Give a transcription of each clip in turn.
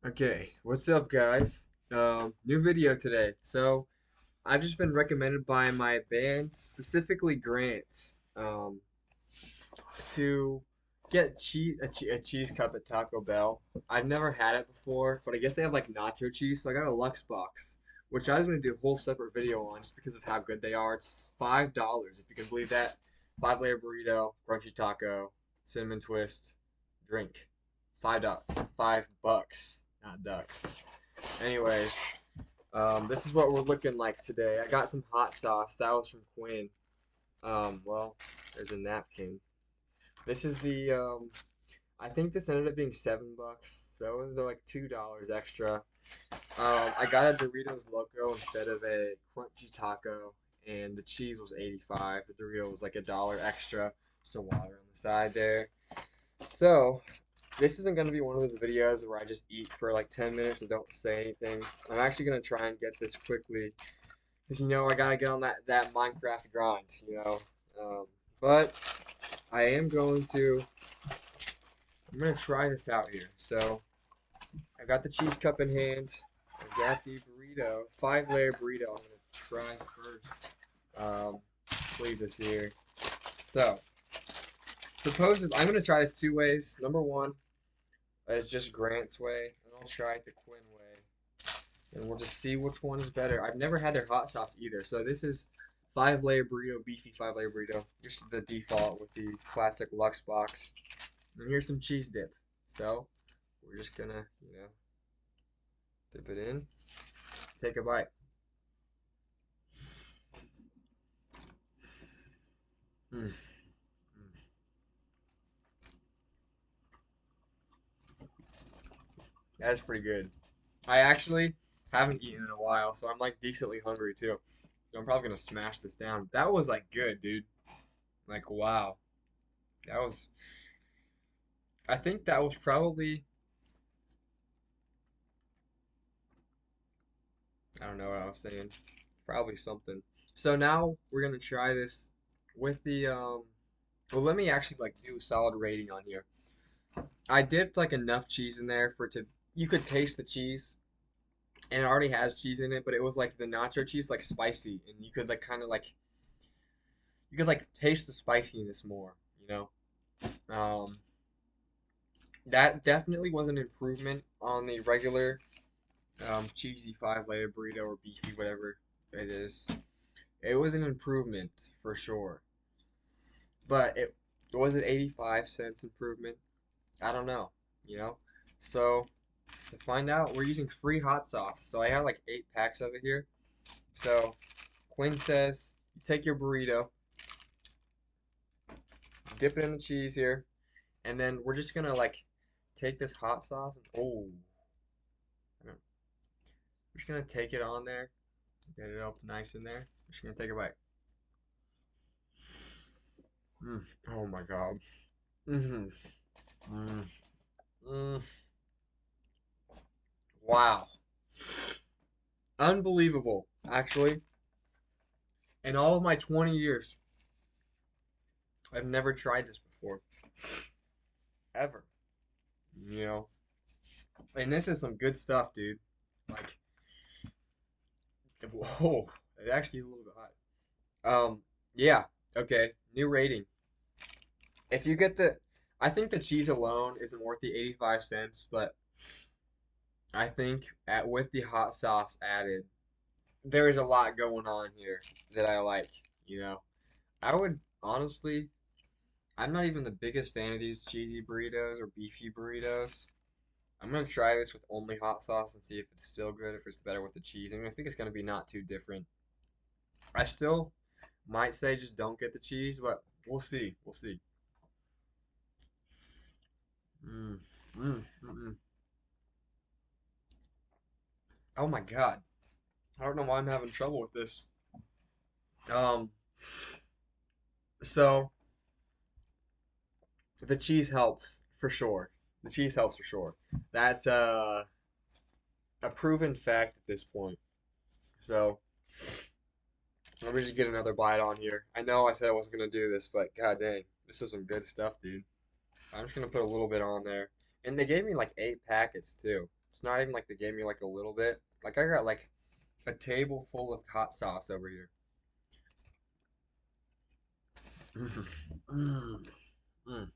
Okay, what's up, guys? New video today. So, I've just been recommended by my band, specifically Grant, to get a cheese cup at Taco Bell. I've never had it before, but I guess they have like nacho cheese, so I got a Lux box, which I was gonna do a whole separate video on just because of how good they are. It's $5, if you can believe that. 5-layer burrito, crunchy taco, cinnamon twist, drink. $5. $5, not ducks. Anyways, this is what we're looking like today. I got some hot sauce. That was from Quinn. Well, there's a napkin. This is I think this ended up being $7, so it was like $2 extra. I got a Doritos Loco instead of a crunchy taco, and the cheese was 85. The Dorito was like $1 extra. Some water on the side there. So, this isn't going to be one of those videos where I just eat for like 10 minutes and don't say anything. I'm actually going to try and get this quickly because I got to get on that Minecraft grind. Um, but I am I'm going to try this out here. So I got the cheese cup in hand. I got the burrito, 5-layer burrito. I'm going to try first. Leave this here. So, supposedly, I'm going to try this two ways. Number one, it's just Grant's way, and I'll try it the Quinn way, and we'll just see which one is better. I've never had their hot sauce either, so this is 5-layer burrito, beefy 5-layer burrito. Here's the default with the classic Lux box, and here's some cheese dip. So we're just gonna, dip it in, take a bite. Mm, mm. That's pretty good. I actually haven't eaten in a while, so I'm like decently hungry too. So I'm probably gonna smash this down. That was like good, dude. Like wow. That was I think that was probably, I don't know what I was saying. Probably something. So now we're gonna try this with well, let me actually like do a solid rating on here. I dipped like enough cheese in there for it to, you could taste the cheese and it already has cheese in it, but it was like the nacho cheese like spicy and you could like kind of like, you could like taste the spiciness more, you know? Um, that definitely was an improvement on the regular cheesy 5-layer burrito or beefy, whatever it is. It was an improvement for sure. But it was it 85 cents improvement? I don't know, you know? So to find out, we're using free hot sauce. So I have like 8 packs of it here. So Quinn says, you take your burrito, dip it in the cheese here, and then we're just gonna like take this hot sauce and we're just gonna take it on there, get it up nice in there. Just gonna take a bite. Oh my God. Mm-hmm. Mm. Mm. Wow. Unbelievable, actually. In all of my 20 years, I've never tried this before. Ever. You know? And this is some good stuff, dude. Like, whoa. It actually is a little bit hot. Yeah. Okay. New rating. If you get I think the cheese alone isn't worth the 85 cents, but I think with the hot sauce added, there is a lot going on here that I like, you know? I would honestly, I'm not even the biggest fan of these cheesy burritos or beefy burritos. I'm gonna try this with only hot sauce and see if it's still good, if it's better with the cheese. I mean, I think it's gonna be not too different. I still might say just don't get the cheese, but we'll see. We'll see. Mm, mm. Oh my God. I don't know why I'm having trouble with this. Um, so the cheese helps for sure. The cheese helps for sure. That's a proven fact at this point. So let me just get another bite on here. I know I said I wasn't gonna do this, but god dang, this is some good stuff, dude. I'm just gonna put a little bit on there. And they gave me like 8 packets too. It's not even like they gave me like a little bit. Like I got like a table full of hot sauce over here. Mm, mm, mm.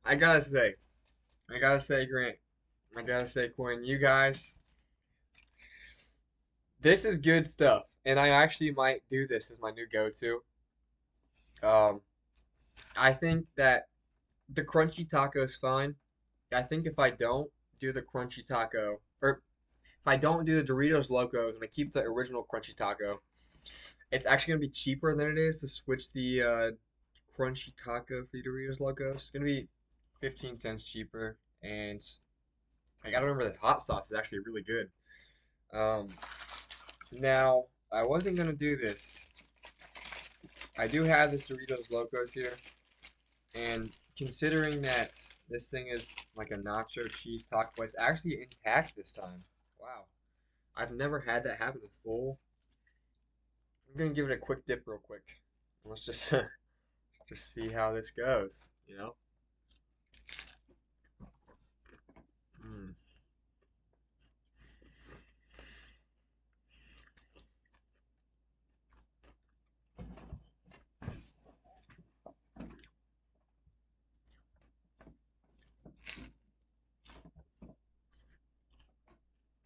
I gotta say, Grant, I gotta say, Quinn, you guys, this is good stuff, and I actually might do this as my new go-to. Um, I think that the crunchy taco is fine. I think if I don't do the crunchy taco, or if I don't do the Doritos Locos and I keep the original crunchy taco, it's actually gonna be cheaper than it is to switch the crunchy taco for the Doritos Locos. It's gonna be 15 cents cheaper, and I gotta remember the hot sauce is actually really good. Um, Now I wasn't gonna do this. I do have this Doritos Locos here, and considering that this thing is like a nacho cheese taco, it's actually intact this time. Wow, I've never had that happen in full. I'm gonna give it a quick dip real quick. Let's just just see how this goes, you know? Mm,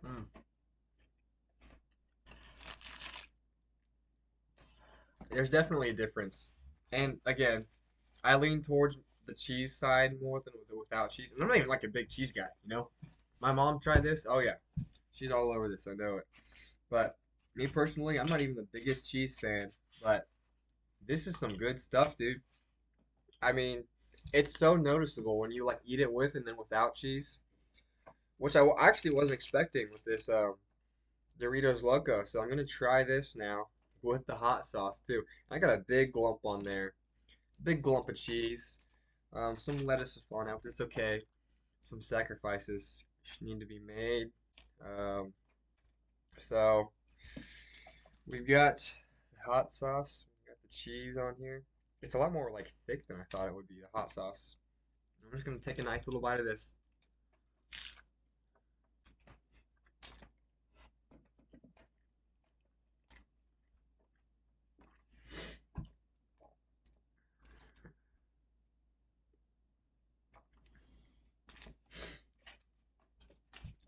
mm. There's definitely a difference. And again, I lean towards the cheese side more than the without cheese. And I'm not even like a big cheese guy, you know? My mom tried this. Oh yeah, she's all over this. I know it. But me personally, I'm not even the biggest cheese fan. But this is some good stuff, dude. I mean, it's so noticeable when you like eat it with and then without cheese, which actually wasn't expecting with this Doritos Loco. So I'm gonna try this now with the hot sauce too. I got a big lump on there, big glump of cheese. Some lettuce is falling out, but it's okay. Some sacrifices need to be made. Um, so we've got the hot sauce, we've got the cheese on here. It's a lot more like thick than I thought it would be, the hot sauce. I'm just gonna take a nice little bite of this.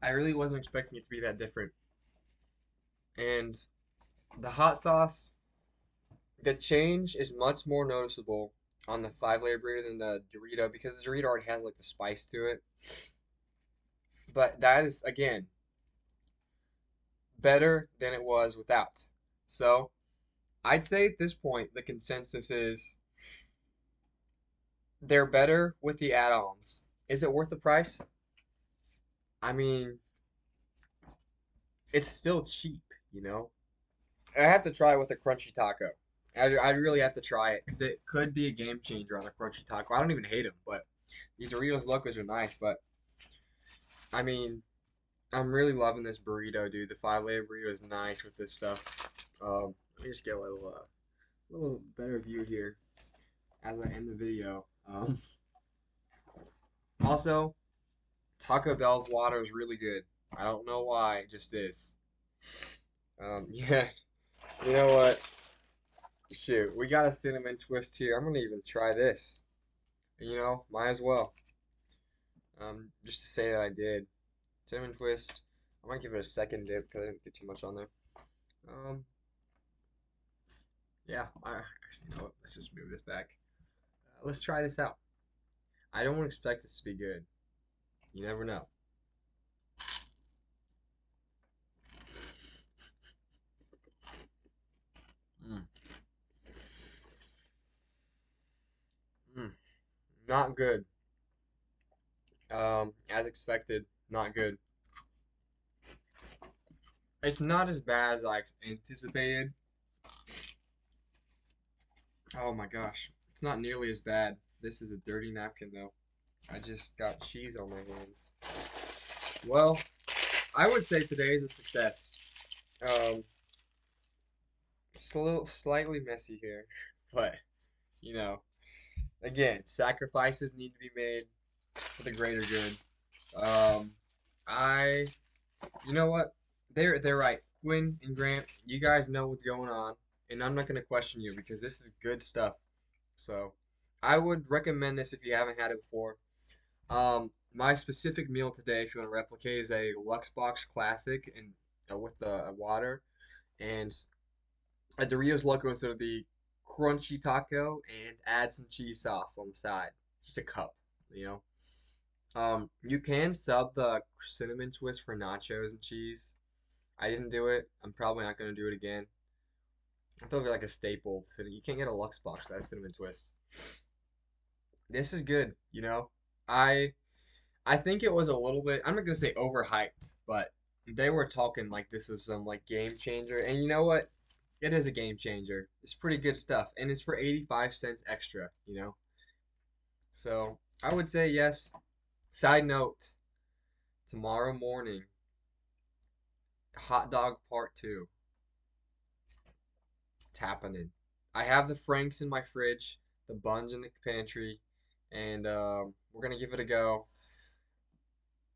I really wasn't expecting it to be that different. And the hot sauce, the change is much more noticeable on the 5 layer burrito than the Dorito because the Dorito already has like the spice to it. But that is again better than it was without. So I'd say at this point the consensus is they're better with the add-ons. Is it worth the price? I mean, it's still cheap, you know? I have to try it with a crunchy taco. I really have to try it because it could be a game changer on a crunchy taco. I don't even hate them, but these Doritos Locos are nice. But I mean, I'm really loving this burrito, dude. The 5 layer burrito is nice with this stuff. Let me just get a little better view here as I end the video. Also, Taco Bell's water is really good. I don't know why, it just is. Yeah, you know what? Shoot, we got a cinnamon twist here. I'm gonna even try this. You know, might as well. Just to say that I did. Cinnamon twist. I might give it a second dip because I didn't get too much on there. Um, yeah, I actually you know what? Let's just move this back. Let's try this out. I don't expect this to be good. You never know. Mm, mm, not good. As expected, not good. It's not as bad as I anticipated. Oh my gosh, it's not nearly as bad. This is a dirty napkin though. I just got cheese on my hands. Well, I would say today is a success. Um, it's a little slightly messy here, but you know, again, sacrifices need to be made for the greater good. Um, I, you know what? They're right. Quinn and Grant, you guys know what's going on, and I'm not gonna question you because this is good stuff. So, I would recommend this if you haven't had it before. My specific meal today, if you want to replicate, is a Luxbox Classic and with the water and a Doritos Loco instead of the crunchy taco, and add some cheese sauce on the side. Just a cup, you know. You can sub the cinnamon twist for nachos and cheese. I didn't do it. I'm probably not gonna do it again. I feel like a staple. So you can't get a Lux box without cinnamon twist. This is good, you know. I I think it was a little bit. I'm not gonna say overhyped, but they were talking like this is some like game changer. And you know what? It is a game changer. It's pretty good stuff, and it's for 85 cents extra. You know. So I would say yes. Side note: tomorrow morning, hot dog part two. It's happening. I have the Franks in my fridge, the buns in the pantry, and we're gonna give it a go.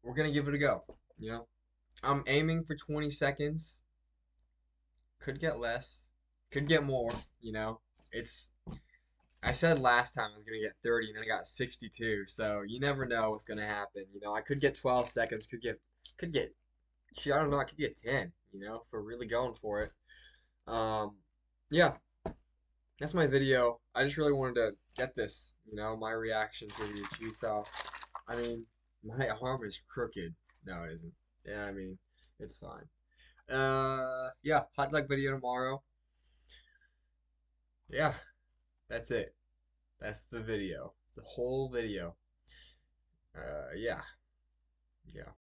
We're gonna give it a go. You know, I'm aiming for 20 seconds. Could get less, could get more. You know, it's. I said last time I was gonna get 30, and then I got 62. So you never know what's gonna happen. You know, I could get 12 seconds. Could get. I don't know. I could get 10. You know, for really going for it. Um, yeah. That's my video. I just really wanted to get this, you know, my reaction to the cheese sauce. I mean, my arm is crooked. No, it isn't. Yeah, I mean, it's fine. Yeah, hot dog video tomorrow. Yeah, that's it. That's the video. It's the whole video. Yeah, yeah.